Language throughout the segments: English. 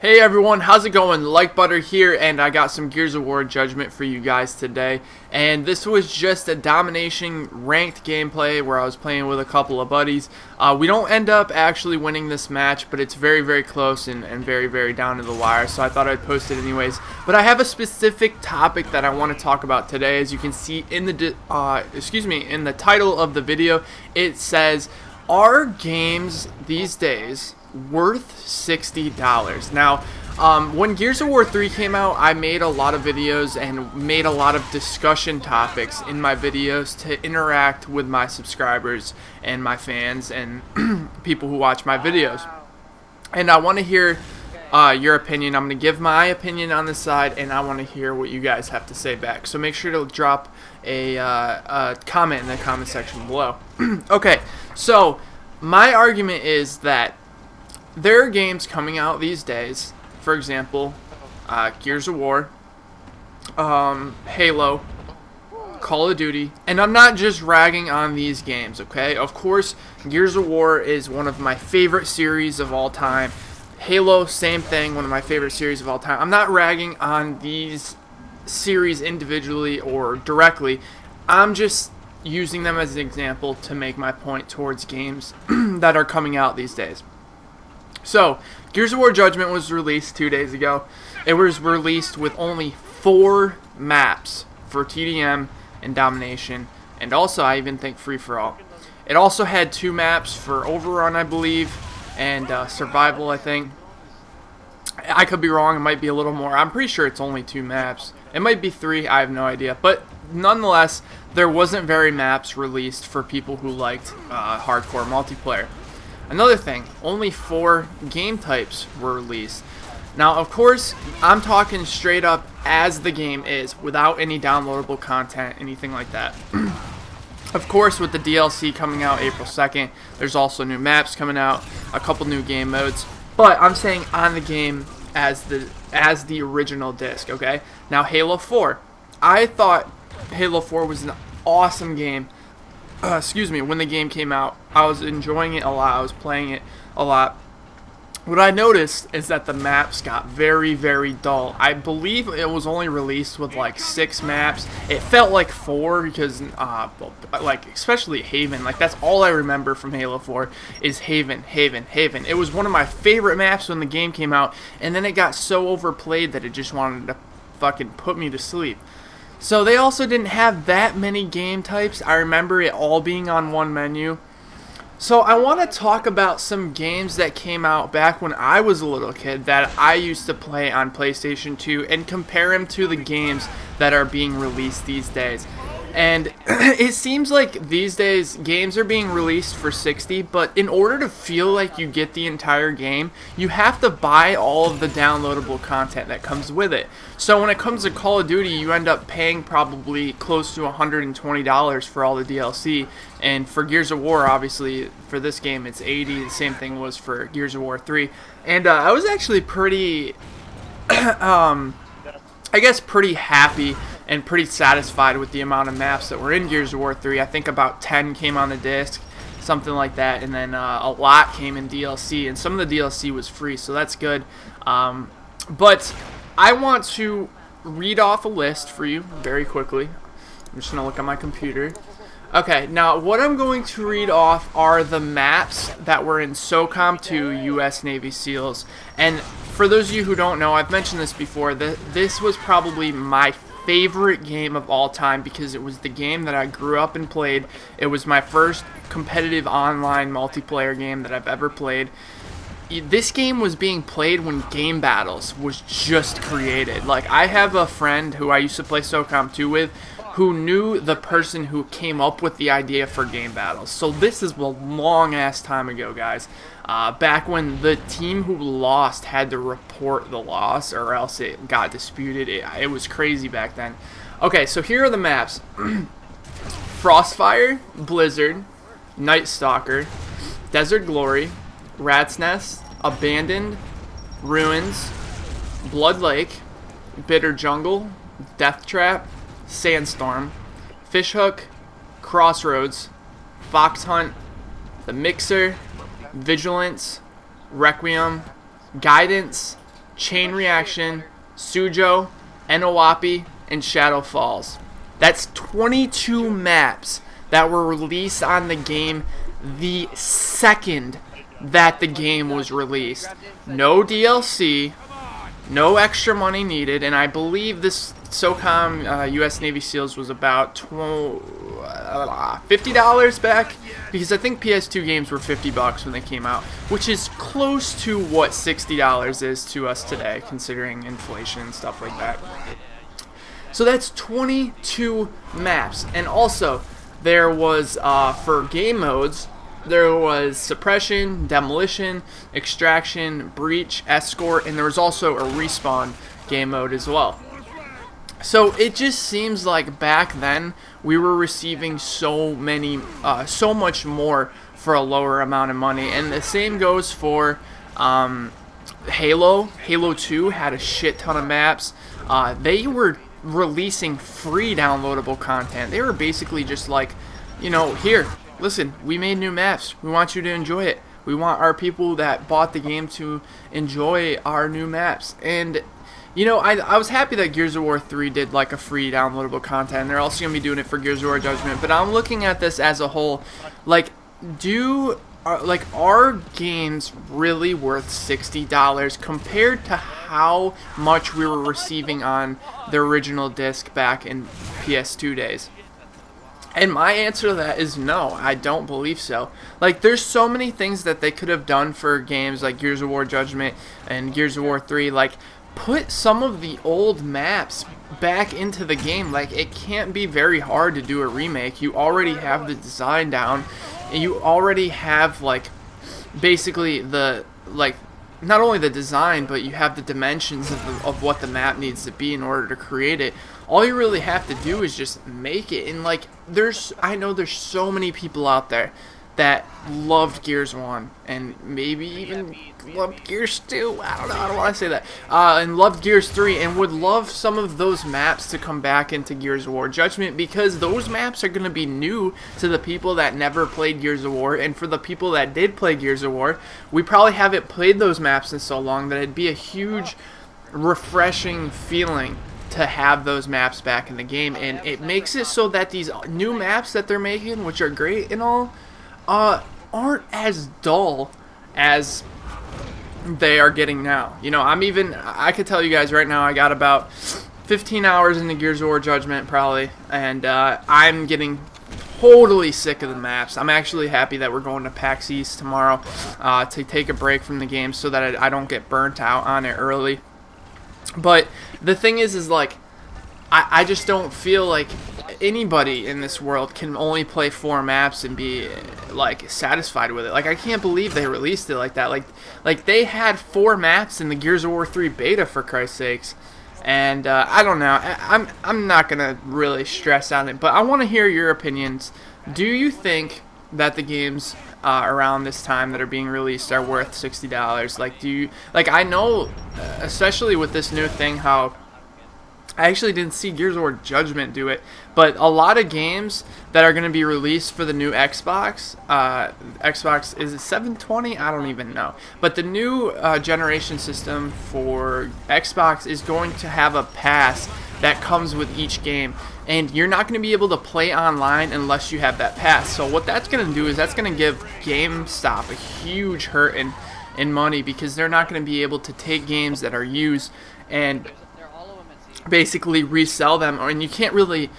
Hey everyone, how's it going? Like Butter here, and I got some Gears of War Judgment for you guys today. And this was just a domination ranked gameplay where I was playing with a couple of buddies. We don't end up actually winning this match, but it's very, very close and very, very down to the wire, so I thought I'd post it anyways. But I have a specific topic that I want to talk about today. As you can see in the in the title of the video, it says, "Are games these days worth $60?" Now, when Gears of War 3 came out, I made a lot of videos and made a lot of discussion topics in my videos to interact with my subscribers and my fans and people who watch my videos. And I want to hear your opinion. I'm going to give my opinion on this side, and I want to hear what you guys have to say back. So make sure to drop a comment in the comment section below. Okay, so my argument is that there are games coming out these days, for example, Gears of War, Halo, Call of Duty, and I'm not just ragging on these games, okay? Of course, Gears of War is one of my favorite series of all time. Halo, same thing, one of my favorite series of all time. I'm not ragging on these series individually or directly. I'm just using them as an example to make my point towards games that are coming out these days. So, Gears of War Judgment was released 2 days ago. It was released with only 4 maps for TDM and Domination, and also I even think Free-for-All. It also had 2 maps for Overrun, I believe, and Survival, I think. I could be wrong, it might be a little more. I'm pretty sure it's only 2 maps. It might be 3, I have no idea. But nonetheless, there wasn't very maps released for people who liked hardcore multiplayer. Another thing, only 4 game types were released. Now, of course, I'm talking straight up as the game is, without any downloadable content, anything like that. Of course, with the DLC coming out April 2nd, there's also new maps coming out, a couple new game modes. But I'm saying on the game as the original disc, okay? Now, Halo 4. I thought Halo 4 was an awesome game. When the game came out, I was enjoying it a lot. I was playing it a lot. What I noticed is that the maps got very, very dull. I believe it was only released with like 6 maps. It felt like 4 because, like, especially Haven. Like, that's all I remember from Halo 4 is Haven. It was one of my favorite maps when the game came out, and then it got so overplayed that it just wanted to fucking put me to sleep. So they also didn't have that many game types. I remember it all being on one menu. So I want to talk about some games that came out back when I was a little kid that I used to play on PlayStation 2 and compare them to the games that are being released these days. And it seems like these days games are being released for $60, but in order to feel like you get the entire game, you have to buy all of the downloadable content that comes with it. So when it comes to Call of Duty, you end up paying probably close to $120 for all the DLC. And for Gears of War, obviously, for this game, it's $80. The same thing was for Gears of War 3. And I was actually pretty, pretty happy and pretty satisfied with the amount of maps that were in Gears of War 3. I think about 10 came on the disc, something like that, and then a lot came in DLC, and some of the DLC was free, so that's good. But I want to read off a list for you very quickly. I'm just going to look at my computer. Okay, now what I'm going to read off are the maps that were in SOCOM 2 US Navy SEALs. And for those of you who don't know, I've mentioned this before, this was probably my favorite game of all time because it was the game that I grew up and played. It was my first competitive online multiplayer game that I've ever played. This game was being played when Game Battles was just created. Like, I have a friend who I used to play SOCOM 2 with who knew the person who came up with the idea for Game Battles. So this is a long ass time ago, guys. Back when the team who lost had to report the loss or else it got disputed. It was crazy back then. Okay, so here are the maps. Frostfire, Blizzard, Night Stalker, Desert Glory, Rat's Nest, Abandoned, Ruins, Blood Lake, Bitter Jungle, Death Trap, Sandstorm, Fishhook, Crossroads, Fox Hunt, The Mixer, Vigilance, Requiem, Guidance, Chain Reaction, Sujo, Enowapi, and Shadow Falls. That's 22 maps that were released on the game the second that the game was released. No DLC, no extra money needed, and I believe this SOCOM U.S. Navy SEALs was about $50 back, because I think PS2 games were $50 when they came out, which is close to what $60 is to us today, considering inflation and stuff like that. So that's 22 maps, and also there was, for game modes, there was Suppression, Demolition, Extraction, Breach, Escort, and there was also a Respawn game mode as well. So it just seems like back then we were receiving so much more for a lower amount of money, and the same goes for Halo. Halo 2 had a shit ton of maps. They were releasing free downloadable content. They were basically just like, here, listen, we made new maps. We want you to enjoy it. We want our people that bought the game to enjoy our new maps. And, I was happy that Gears of War 3 did like a free downloadable content. They're also going to be doing it for Gears of War Judgment. But I'm looking at this as a whole. Like, are games really worth $60 compared to how much we were receiving on the original disc back in PS2 days? And my answer to that is no, I don't believe so. Like, there's so many things that they could have done for games like Gears of War Judgment and Gears of War 3. Like, put some of the old maps back into the game. Like, it can't be very hard to do a remake. You already have the design down. And you already have, like, basically the, like, not only the design, but you have the dimensions of what the map needs to be in order to create it. All you really have to do is just make it. And, like, I know there's so many people out there that loved Gears 1 and maybe even loved Gears 2. I don't want to say that. And loved Gears 3 and would love some of those maps to come back into Gears of War Judgment, because those maps are going to be new to the people that never played Gears of War, and for the people that did play Gears of War, we probably haven't played those maps in so long that it'd be a huge refreshing feeling to have those maps back in the game. And it makes it so that these new maps that they're making, which are great and all, aren't as dull as they are getting now. I could tell you guys right now I got about 15 hours into Gears of War Judgment probably, and I'm getting totally sick of the maps. I'm actually happy that we're going to PAX East tomorrow to take a break from the game so that I don't get burnt out on it early. But the thing is like, I just don't feel like anybody in this world can only play 4 maps and be like satisfied with it. Like, I can't believe they released it like that. Like they had 4 maps in the Gears of War 3 beta, for Christ's sakes. And I don't know. I'm not gonna really stress on it, but I want to hear your opinions. Do you think that the games around this time that are being released are worth $60? I know, especially with this new thing, how I actually didn't see Gears of War Judgment do it, but a lot of games that are going to be released for the new Xbox, is it 720? I don't even know. But the new generation system for Xbox is going to have a pass that comes with each game, and you're not going to be able to play online unless you have that pass. So what that's going to do is that's going to give GameStop a huge hurt in money, because they're not going to be able to take games that are used and basically resell them, and you can't really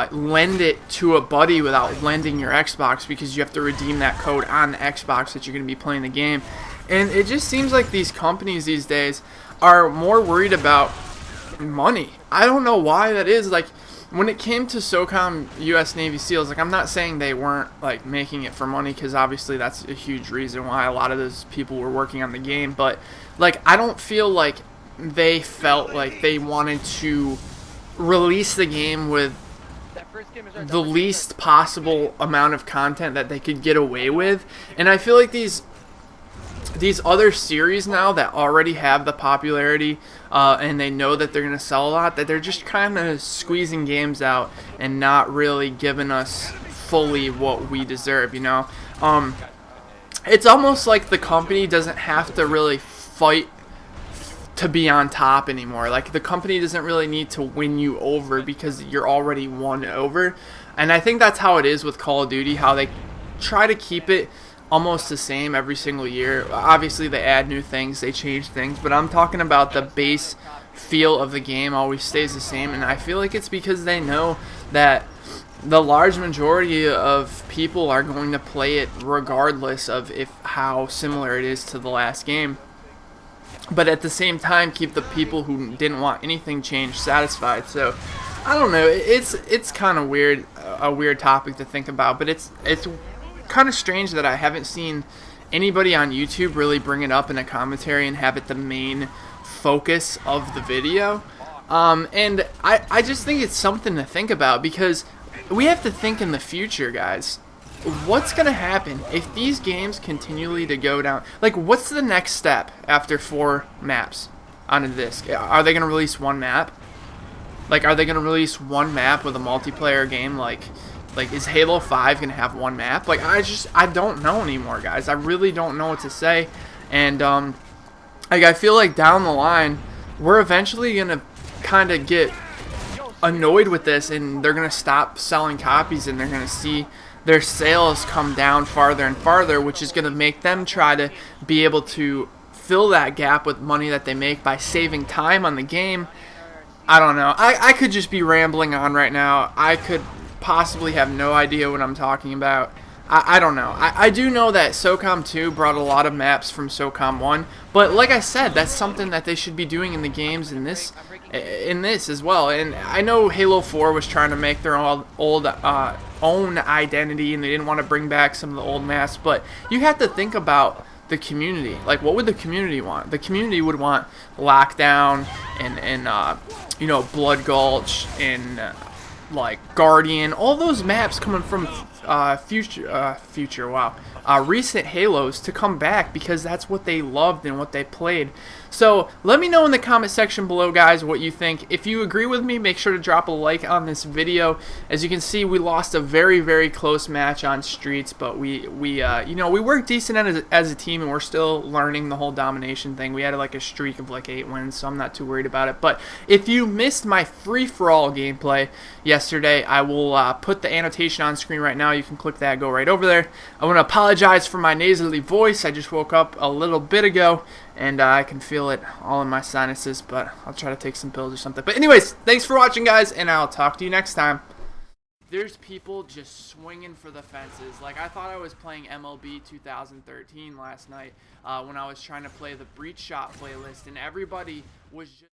lend it to a buddy without lending your Xbox, because you have to redeem that code on the Xbox that you're going to be playing the game. And it just seems like these companies these days are more worried about money. I don't know why that is. Like, when it came to SOCOM U.S. Navy SEALs, like, I'm not saying they weren't like making it for money, because obviously that's a huge reason why a lot of those people were working on the game, but like, I don't feel like they felt like they wanted to release the game with the least possible amount of content that they could get away with. And I feel like these other series now that already have the popularity and they know that they're going to sell a lot, that they're just kind of squeezing games out and not really giving us fully what we deserve, It's almost like the company doesn't have to really fight to be on top anymore. Like, the company doesn't really need to win you over because you're already won over. And I think that's how it is with Call of Duty, how they try to keep it almost the same every single year. Obviously, they add new things, they change things, but I'm talking about the base feel of the game always stays the same. And I feel like it's because they know that the large majority of people are going to play it regardless of how similar it is to the last game. But at the same time, keep the people who didn't want anything changed satisfied. So I don't know. It's kind of weird, a weird topic to think about. But it's kind of strange that I haven't seen anybody on YouTube really bring it up in a commentary and have it the main focus of the video. And I just think it's something to think about, because we have to think in the future, guys. What's going to happen if these games continually to go down? Like, what's the next step after 4 maps on a disc? Are they going to release 1 map? Like, are they going to release 1 map with a multiplayer game? Like is Halo 5 going to have 1 map? Like, I don't know anymore, guys. I really don't know what to say. And, like, I feel like down the line, we're eventually going to kind of get annoyed with this, and they're going to stop selling copies, and they're going to see their sales come down farther and farther, which is going to make them try to be able to fill that gap with money that they make by saving time on the game. I don't know. I could just be rambling on right now. I could possibly have no idea what I'm talking about. I don't know. I do know that SOCOM 2 brought a lot of maps from SOCOM 1, but like I said, that's something that they should be doing in the games in this as well. And I know Halo 4 was trying to make their own identity, and they didn't want to bring back some of the old maps, but you have to think about the community. Like, what would the community want? The community would want Lockdown and Blood Gulch and like Guardian, all those maps coming from recent Halos to come back, because that's what they loved and what they played. So let me know in the comment section below, guys, what you think. If you agree with me, make sure to drop a like on this video. As you can see, we lost a very, very close match on Streets, but we worked decent as a team, and we're still learning the whole domination thing. We had like a streak of like 8 wins, so I'm not too worried about it. But if you missed my free-for-all gameplay yesterday, I will put the annotation on screen right now. You can click that, go right over there. I want to apologize for my nasally voice. I just woke up a little bit ago, and I can feel it all in my sinuses, but I'll try to take some pills or something. But anyways, thanks for watching, guys, and I'll talk to you next time. There's people just swinging for the fences. Like, I thought I was playing MLB 2013 last night when I was trying to play the Breach Shot playlist, and everybody was just...